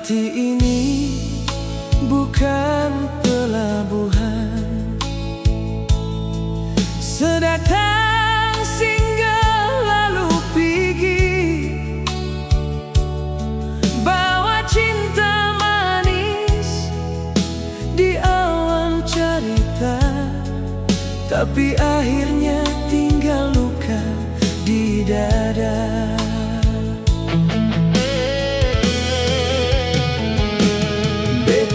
Hati ini bukan pelabuhan, sedatang singgah lalu pergi, bawa cinta manis di awan cerita, tapi akhirnya tinggal luka di dada.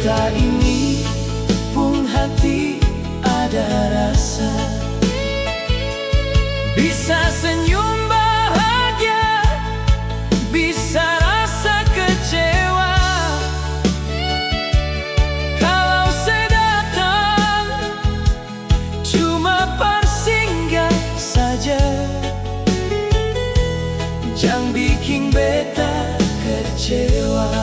Beta ini pun hati ada rasa, bisa senyum bahagia, bisa rasa kecewa. Kalau saya datang cuma bersinggah saja, jangan bikin beta kecewa.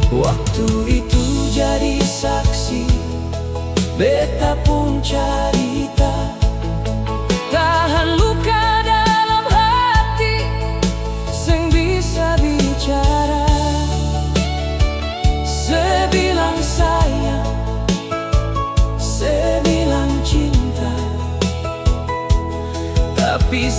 Waktu itu jadi saksi, beta pun cerita, tahan luka dalam hati, seng bisa bicara. Sebilang sayang, sebilang cinta, tapi